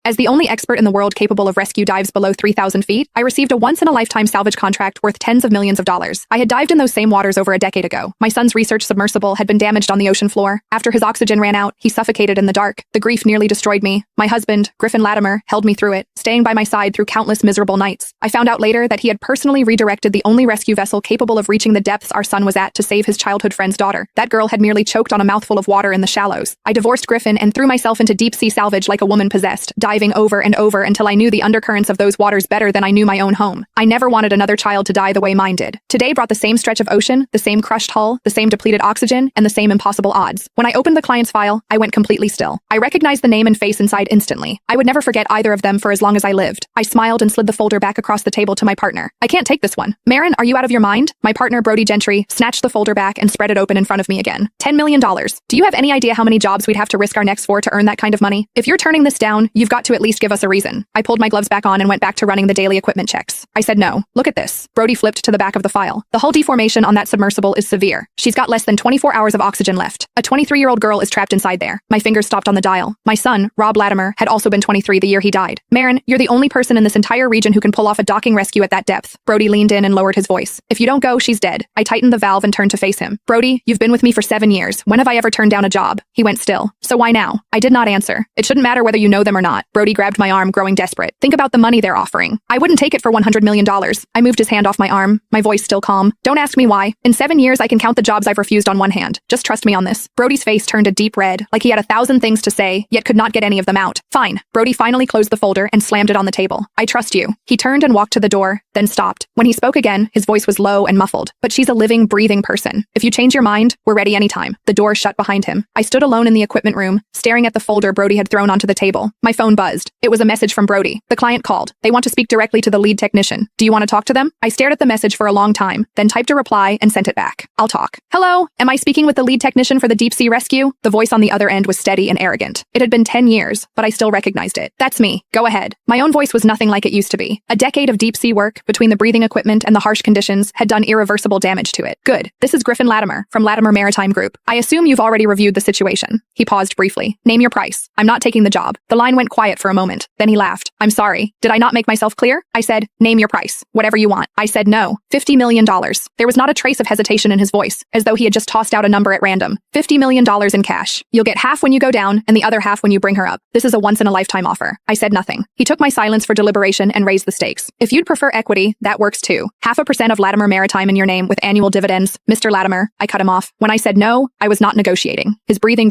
As the only expert in the world capable of rescue dives below 3,000 feet, I received a once-in-a-lifetime salvage contract worth tens of millions of dollars. I had dived in those same waters over a decade ago. My son's research submersible had been damaged on the ocean floor. After his oxygen ran out, he suffocated in the dark. The grief nearly destroyed me. My husband, Griffin Latimer, held me through it, staying by my side through countless miserable nights. I found out later that he had personally redirected the only rescue vessel capable of reaching the depths our son was at to save his childhood friend's daughter. That girl had merely choked on a mouthful of water in the shallows. I divorced Griffin and threw myself into deep-sea salvage like a woman possessed, diving over and over until I knew the undercurrents of those waters better than I knew my own home. I never wanted another child to die the way mine did. Today brought the same stretch of ocean, the same crushed hull, the same depleted oxygen, and the same impossible odds. When I opened the client's file, I went completely still. I recognized the name and face inside instantly. I would never forget either of them for as long as I lived. I smiled and slid the folder back across the table to my partner. I can't take this one. Marin, are you out of your mind? My partner, Brody Gentry, snatched the folder back and spread it open in front of me again. $10 million. Do you have any idea how many jobs we'd have to risk our necks for to earn that kind of money? If you're turning this down, you've got to at least give us a reason. I pulled my gloves back on and went back to running the daily equipment checks. I said no. Look at this. Brody flipped to the back of the file. The hull deformation on that submersible is severe. She's got less than 24 hours of oxygen left. A 23-year-old girl is trapped inside there. My fingers stopped on the dial. My son, Rob Latimer, had also been 23 the year he died. Marin, you're the only person in this entire region who can pull off a docking rescue at that depth. Brody leaned in and lowered his voice. If you don't go, she's dead. I tightened the valve and turned to face him. Brody, you've been with me for 7 years. When have I ever turned down a job? He went still. So why now? I did not answer. It shouldn't matter whether you know them or not. Brody grabbed my arm, growing desperate. Think about the money they're offering. I wouldn't take it for $100 million. I moved his hand off my arm, my voice still calm. Don't ask me why. In 7 years, I can count the jobs I've refused on one hand. Just trust me on this. Brody's face turned a deep red, like he had 1,000 things to say, yet could not get any of them out. Fine. Brody finally closed the folder and slammed it on the table. I trust you. He turned and walked to the door, then stopped. When he spoke again, his voice was low and muffled. But she's a living, breathing person. If you change your mind, we're ready anytime. The door shut behind him. I stood alone in the equipment room, staring at the folder Brody had thrown onto the table. My phone buzzed. It was a message from Brody. The client called. They want to speak directly to the lead technician. Do you want to talk to them? I stared at the message for a long time, then typed a reply and sent it back. I'll talk. Hello, am I speaking with the lead technician for the deep sea rescue? The voice on the other end was steady and arrogant. It had been 10 years, but I still recognized it. That's me. Go ahead. My own voice was nothing like it used to be. A decade of deep sea work, between the breathing equipment and the harsh conditions, had done irreversible damage to it. Good. This is Griffin Latimer, from Latimer Maritime Group. I assume you've already reviewed the situation. He paused briefly. Name your price. I'm not taking the job. The line went quiet for a moment. Then he laughed. I'm sorry. Did I not make myself clear? I said, name your price. Whatever you want. I said no. $50 million. There was not a trace of hesitation in his voice, as though he had just tossed out a number at random. $50 million in cash. You'll get half when you go down, and the other half when you bring her up. This is a once-in-a-lifetime offer. I said nothing. He took my silence for deliberation and raised the stakes. If you'd prefer equity, that works too. 0.5% of Latimer Maritime in your name with annual dividends. Mr. Latimer, I cut him off. When I said no, I was not negotiating. His breathing grew